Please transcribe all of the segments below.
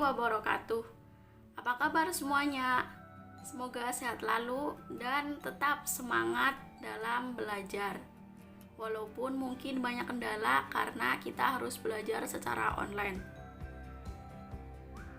wabarakatuh. Apa kabar semuanya? Semoga sehat lalu dan tetap semangat dalam belajar. Walaupun mungkin banyak kendala karena kita harus belajar secara online.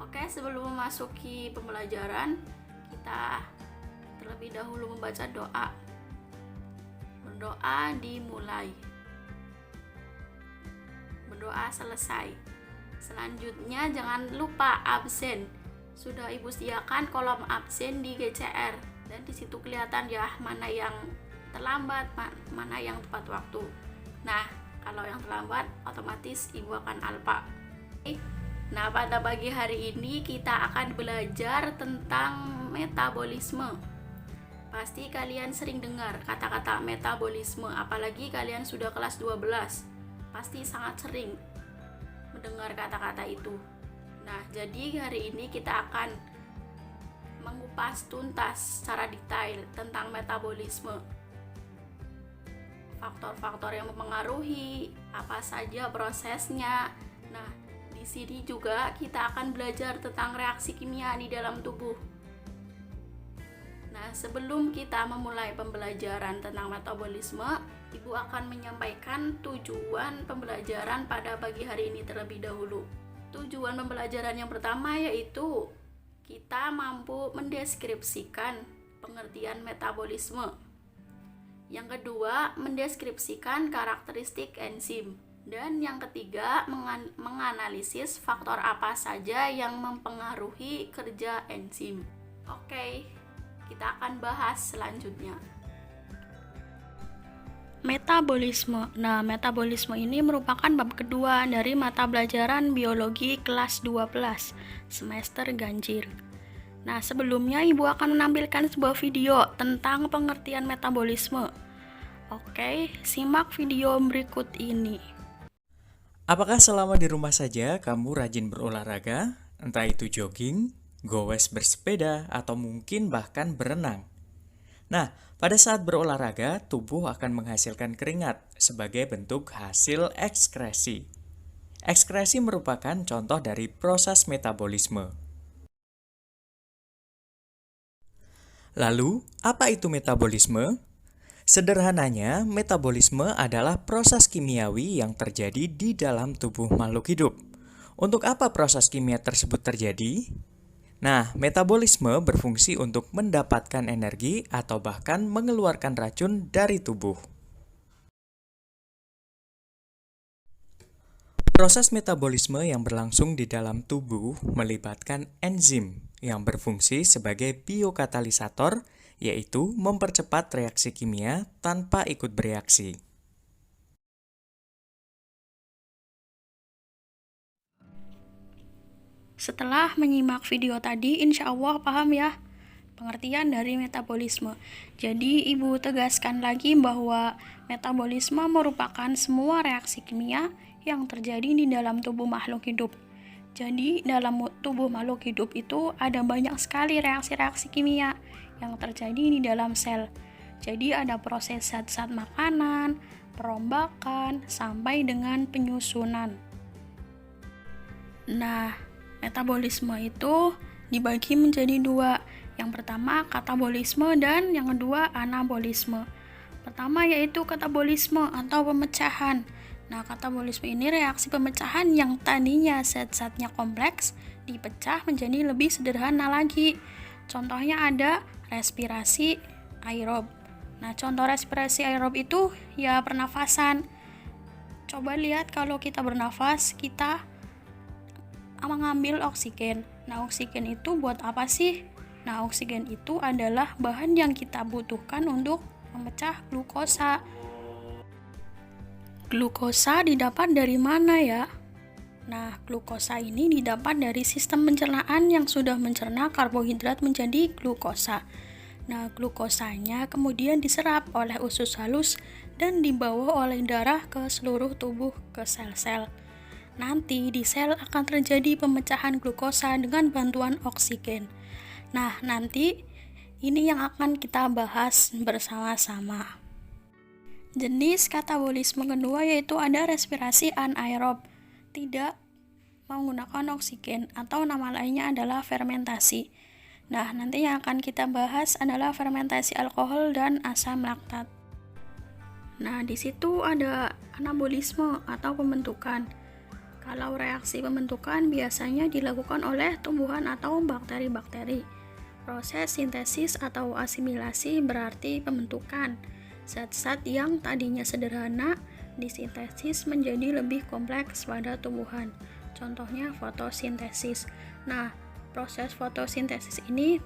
Oke, sebelum memasuki pembelajaran, kita terlebih dahulu membaca doa. Berdoa dimulai. Berdoa selesai. Selanjutnya jangan lupa absen. Sudah Ibu sediakan kolom absen di GCR dan di situ kelihatan ya mana yang terlambat, mana yang tepat waktu. Nah, kalau yang terlambat otomatis Ibu akan alpa. Nah, pada pagi hari ini kita akan belajar tentang metabolisme. Pasti kalian sering dengar kata-kata metabolisme, apalagi kalian sudah kelas 12. Pasti sangat sering mendengar kata-kata itu. Nah, jadi hari ini kita akan mengupas tuntas secara detail tentang metabolisme. Faktor-faktor yang mempengaruhi, apa saja prosesnya. Nah, di sini juga kita akan belajar tentang reaksi kimia di dalam tubuh. Nah, sebelum kita memulai pembelajaran tentang metabolisme, Ibu akan menyampaikan tujuan pembelajaran pada pagi hari ini terlebih dahulu. Tujuan pembelajaran yang pertama yaitu kita mampu mendeskripsikan pengertian metabolisme. Yang kedua, mendeskripsikan karakteristik enzim. Dan yang ketiga, menganalisis faktor apa saja yang mempengaruhi kerja enzim. Oke, kita akan bahas selanjutnya. Metabolisme. Nah, metabolisme ini merupakan bab kedua dari mata pelajaran biologi kelas 12 semester ganjil. Nah, sebelumnya Ibu akan menampilkan sebuah video tentang pengertian metabolisme. Oke, simak video berikut ini. Apakah selama di rumah saja kamu rajin berolahraga? Entah itu jogging, goes bersepeda, atau mungkin bahkan berenang. Nah, pada saat berolahraga, tubuh akan menghasilkan keringat sebagai bentuk hasil ekskresi. Ekskresi merupakan contoh dari proses metabolisme. Lalu, apa itu metabolisme? Sederhananya, metabolisme adalah proses kimiawi yang terjadi di dalam tubuh makhluk hidup. Untuk apa proses kimia tersebut terjadi? Nah, metabolisme berfungsi untuk mendapatkan energi atau bahkan mengeluarkan racun dari tubuh. Proses metabolisme yang berlangsung di dalam tubuh melibatkan enzim yang berfungsi sebagai biokatalisator, yaitu mempercepat reaksi kimia tanpa ikut bereaksi. Setelah menyimak video tadi, insya Allah paham ya pengertian dari metabolisme. Jadi Ibu tegaskan lagi bahwa metabolisme merupakan semua reaksi kimia yang terjadi di dalam tubuh makhluk hidup. Jadi dalam tubuh makhluk hidup itu ada banyak sekali reaksi-reaksi kimia yang terjadi di dalam sel. Jadi ada proses zat-zat makanan, perombakan, sampai dengan penyusunan. Nah, metabolisme itu dibagi menjadi dua. Yang pertama katabolisme dan yang kedua anabolisme. Pertama yaitu katabolisme atau pemecahan. Nah, katabolisme ini reaksi pemecahan yang tadinya zat-zatnya kompleks dipecah menjadi lebih sederhana lagi. Contohnya ada respirasi aerob. Nah, contoh respirasi aerob itu ya pernafasan. Coba lihat kalau kita bernafas, kita mengambil oksigen. Nah, oksigen itu buat apa sih? Nah, oksigen itu adalah bahan yang kita butuhkan untuk memecah glukosa. Glukosa didapat dari mana ya? Nah, glukosa ini didapat dari sistem pencernaan yang sudah mencerna karbohidrat menjadi glukosa. Nah, glukosanya kemudian diserap oleh usus halus dan dibawa oleh darah ke seluruh tubuh ke sel-sel. Nanti di sel akan terjadi pemecahan glukosa dengan bantuan oksigen. Nah, nanti ini yang akan kita bahas bersama-sama. Jenis katabolisme kedua yaitu ada respirasi anaerob. Tidak menggunakan oksigen atau nama lainnya adalah fermentasi. Nah, nanti yang akan kita bahas adalah fermentasi alkohol dan asam laktat. Nah, di situ ada anabolisme atau pembentukan. Kalau reaksi pembentukan biasanya dilakukan oleh tumbuhan atau bakteri-bakteri. Proses sintesis atau asimilasi berarti pembentukan. Zat-zat yang tadinya sederhana disintesis menjadi lebih kompleks pada tumbuhan. Contohnya fotosintesis. Nah, proses fotosintesis ini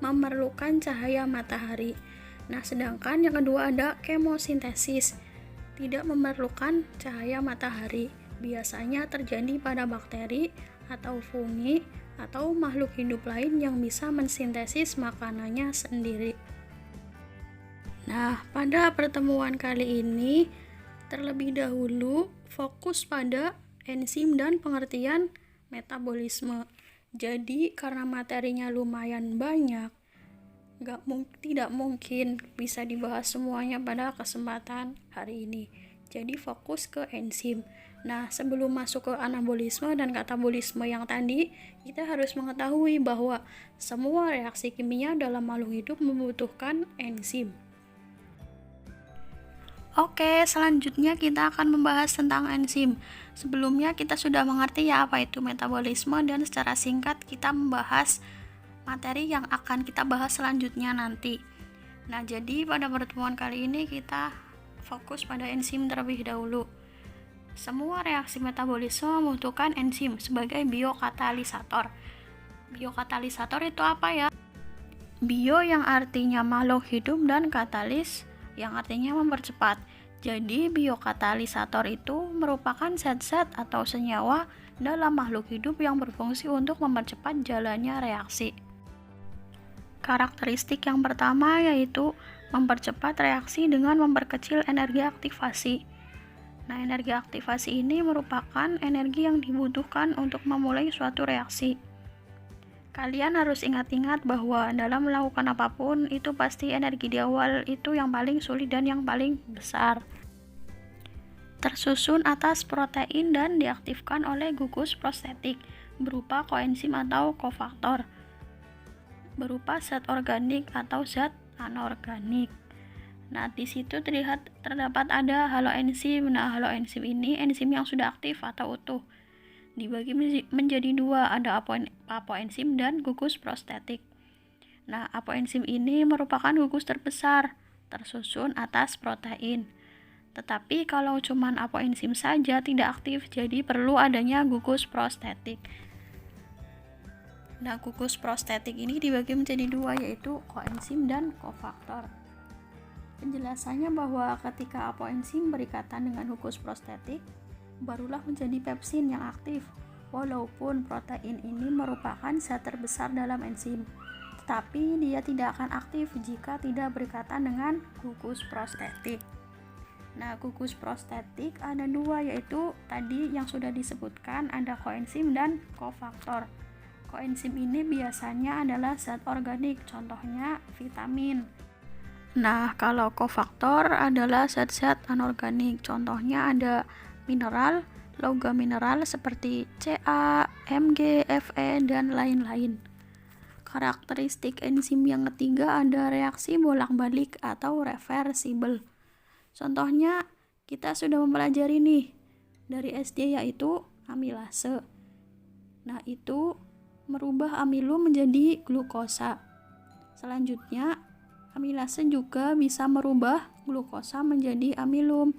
memerlukan cahaya matahari. Nah, sedangkan yang kedua ada kemosintesis. Tidak memerlukan cahaya matahari. Biasanya terjadi pada bakteri atau fungi atau makhluk hidup lain yang bisa mensintesis makanannya sendiri. Nah, pada pertemuan kali ini terlebih dahulu fokus pada enzim dan pengertian metabolisme. Jadi, karena materinya lumayan banyak, tidak mungkin bisa dibahas semuanya pada kesempatan hari ini. Jadi, fokus ke enzim. Nah, sebelum masuk ke anabolisme dan katabolisme yang tadi, kita harus mengetahui bahwa semua reaksi kimia dalam makhluk hidup membutuhkan enzim. Oke, selanjutnya kita akan membahas tentang enzim. Sebelumnya kita sudah mengerti ya apa itu metabolisme dan secara singkat kita membahas materi yang akan kita bahas selanjutnya nanti. Nah, jadi pada pertemuan kali ini kita fokus pada enzim terlebih dahulu. Semua reaksi metabolisme membutuhkan enzim sebagai biokatalisator. Biokatalisator itu apa ya? Bio yang artinya makhluk hidup dan katalis yang artinya mempercepat. Jadi biokatalisator itu merupakan zat-zat atau senyawa dalam makhluk hidup yang berfungsi untuk mempercepat jalannya reaksi. Karakteristik yang pertama yaitu mempercepat reaksi dengan memperkecil energi aktivasi. Nah, energi aktivasi ini merupakan energi yang dibutuhkan untuk memulai suatu reaksi. Kalian harus ingat-ingat bahwa dalam melakukan apapun itu pasti energi di awal itu yang paling sulit dan yang paling besar. Tersusun atas protein dan diaktifkan oleh gugus prostetik berupa koenzim atau kofaktor, berupa zat organik atau zat anorganik. Nah, di situ terdapat ada haloenzim. Nah, haloenzim ini enzim yang sudah aktif atau utuh. Dibagi menjadi dua, ada apoenzim dan gugus prostetik. Nah, apoenzim ini merupakan gugus terbesar, tersusun atas protein. Tetapi kalau cuman apoenzim saja tidak aktif, jadi perlu adanya gugus prostetik. Nah, gugus prostetik ini dibagi menjadi dua, yaitu koenzim dan kofaktor. Penjelasannya bahwa ketika apoenzim berikatan dengan gugus prostetik, barulah menjadi pepsin yang aktif. Walaupun protein ini merupakan zat terbesar dalam enzim, tetapi dia tidak akan aktif jika tidak berikatan dengan gugus prostetik. Nah, gugus prostetik ada dua, yaitu tadi yang sudah disebutkan ada koenzim dan kofaktor. Koenzim ini biasanya adalah zat organik, contohnya vitamin. Nah, kalau kofaktor adalah zat-zat anorganik, contohnya ada mineral, logam mineral seperti Ca, Mg, Fe, dan lain-lain. Karakteristik enzim yang ketiga ada reaksi bolak-balik atau reversibel. Contohnya kita sudah mempelajari nih dari SD yaitu amilase. Nah, itu merubah amilum menjadi glukosa. Selanjutnya, amilase juga bisa merubah glukosa menjadi amilum.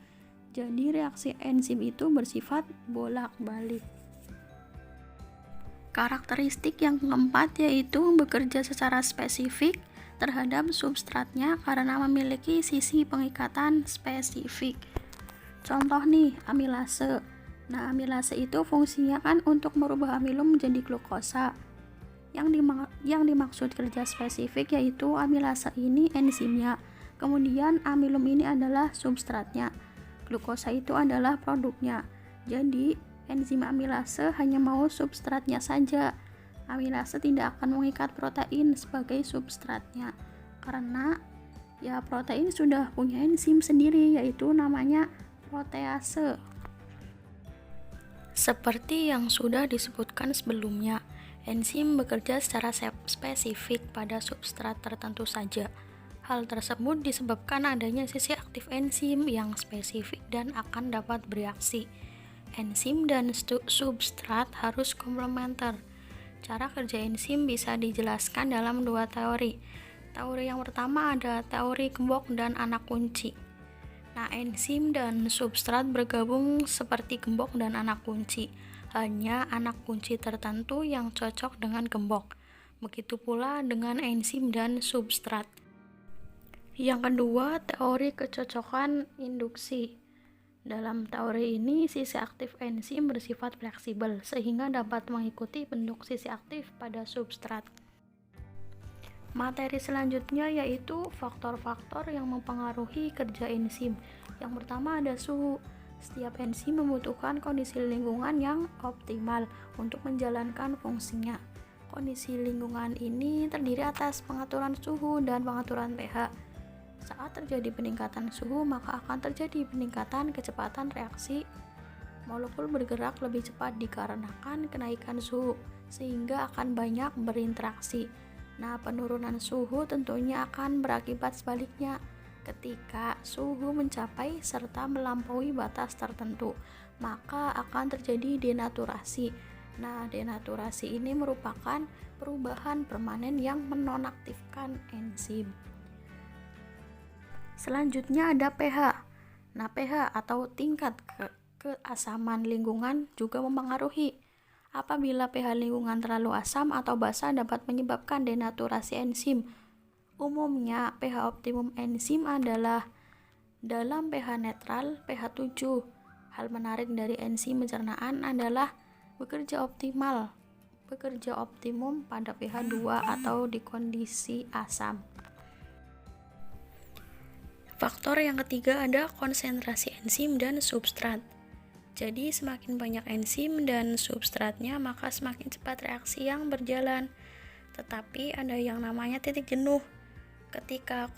Jadi reaksi enzim itu bersifat bolak-balik. Karakteristik yang keempat yaitu bekerja secara spesifik terhadap substratnya karena memiliki sisi pengikatan spesifik. Contoh nih, amilase. Nah, amilase itu fungsinya kan untuk merubah amilum menjadi glukosa. Yang dimaksud kerja spesifik yaitu amilase ini enzimnya. Kemudian amilum ini adalah substratnya. Glukosa itu adalah produknya. Jadi, enzim amilase hanya mau substratnya saja. Amilase tidak akan mengikat protein sebagai substratnya. Karena ya protein sudah punya enzim sendiri yaitu namanya protease. Seperti yang sudah disebutkan sebelumnya, enzim bekerja secara spesifik pada substrat tertentu saja. Hal tersebut disebabkan adanya sisi aktif enzim yang spesifik dan akan dapat bereaksi. Enzim dan substrat harus komplementer. Cara kerja enzim bisa dijelaskan dalam dua teori. Teori yang pertama ada teori gembok dan anak kunci. Nah, enzim dan substrat bergabung seperti gembok dan anak kunci. Hanya anak kunci tertentu yang cocok dengan gembok. Begitu pula dengan enzim dan substrat. Yang kedua, teori kecocokan induksi. Dalam teori ini, sisi aktif enzim bersifat fleksibel sehingga dapat mengikuti bentuk sisi aktif pada substrat. Materi selanjutnya yaitu faktor-faktor yang mempengaruhi kerja enzim. Yang pertama ada suhu. Setiap enzim membutuhkan kondisi lingkungan yang optimal untuk menjalankan fungsinya. Kondisi lingkungan ini terdiri atas pengaturan suhu dan pengaturan pH. Saat terjadi peningkatan suhu, maka akan terjadi peningkatan kecepatan reaksi. Molekul bergerak lebih cepat dikarenakan kenaikan suhu, sehingga akan banyak berinteraksi. Nah, penurunan suhu tentunya akan berakibat sebaliknya. Ketika suhu mencapai serta melampaui batas tertentu, maka akan terjadi denaturasi. Nah, denaturasi ini merupakan perubahan permanen yang menonaktifkan enzim. Selanjutnya ada pH. Nah, pH atau tingkat keasaman lingkungan juga mempengaruhi. Apabila pH lingkungan terlalu asam atau basa dapat menyebabkan denaturasi enzim. Umumnya pH optimum enzim adalah dalam pH netral pH 7. Hal menarik dari enzim pencernaan adalah bekerja optimum pada pH 2 atau di kondisi asam. Faktor yang ketiga ada konsentrasi enzim dan substrat. Jadi semakin banyak enzim dan substratnya, maka semakin cepat reaksi yang berjalan. Tetapi ada yang namanya titik jenuh. Ketika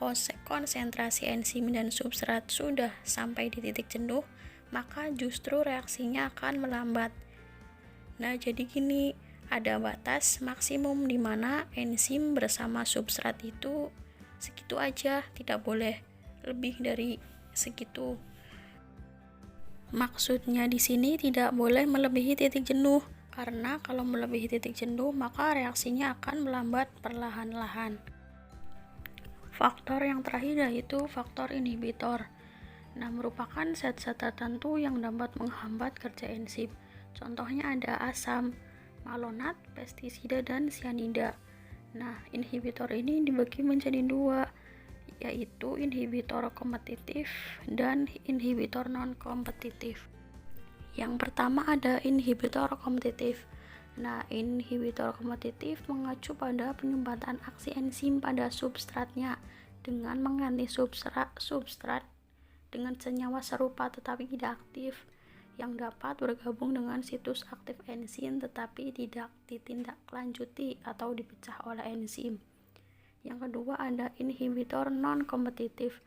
konsentrasi enzim dan substrat sudah sampai di titik jenuh, maka justru reaksinya akan melambat. Nah, jadi gini, ada batas maksimum di mana enzim bersama substrat itu segitu aja, tidak boleh lebih dari segitu. Maksudnya di sini tidak boleh melebihi titik jenuh, karena kalau melebihi titik jenuh maka reaksinya akan melambat perlahan-lahan. Faktor yang terakhir yaitu faktor inhibitor. Nah, merupakan zat-zat tertentu yang dapat menghambat kerja enzim. Contohnya ada asam, malonat, pestisida, dan sianida. Nah, inhibitor ini dibagi menjadi dua, yaitu inhibitor kompetitif dan inhibitor non-kompetitif. Yang pertama ada inhibitor kompetitif. Nah, inhibitor kompetitif mengacu pada penyumbatan aksi enzim pada substratnya dengan mengganti substrat dengan senyawa serupa tetapi tidak aktif yang dapat bergabung dengan situs aktif enzim tetapi tidak ditindaklanjuti atau dipecah oleh enzim. Yang kedua ada inhibitor non-kompetitif.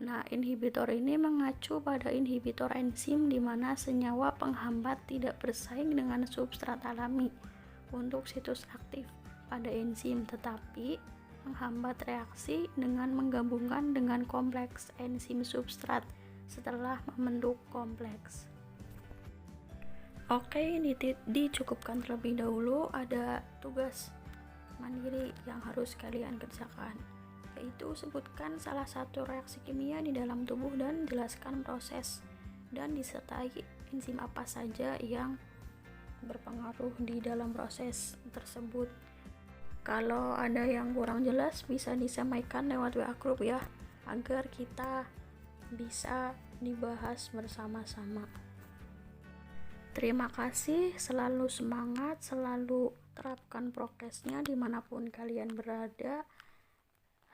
Nah, inhibitor ini mengacu pada inhibitor enzim di mana senyawa penghambat tidak bersaing dengan substrat alami untuk situs aktif pada enzim, tetapi menghambat reaksi dengan menggabungkan dengan kompleks enzim substrat setelah membentuk kompleks. Oke, dicukupkan terlebih dahulu. Ada tugas mandiri yang harus kalian kerjakan, yaitu sebutkan salah satu reaksi kimia di dalam tubuh dan jelaskan proses dan disertai enzim apa saja yang berpengaruh di dalam proses tersebut. Kalau ada yang kurang jelas bisa disampaikan lewat WA group ya, agar kita bisa dibahas bersama-sama. Terima kasih, selalu semangat, selalu terapkan prokesnya dimanapun kalian berada,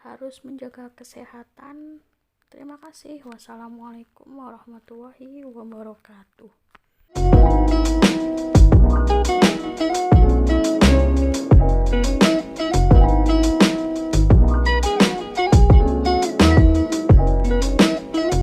harus menjaga kesehatan. Terima kasih. Wassalamualaikum warahmatullahi wabarakatuh.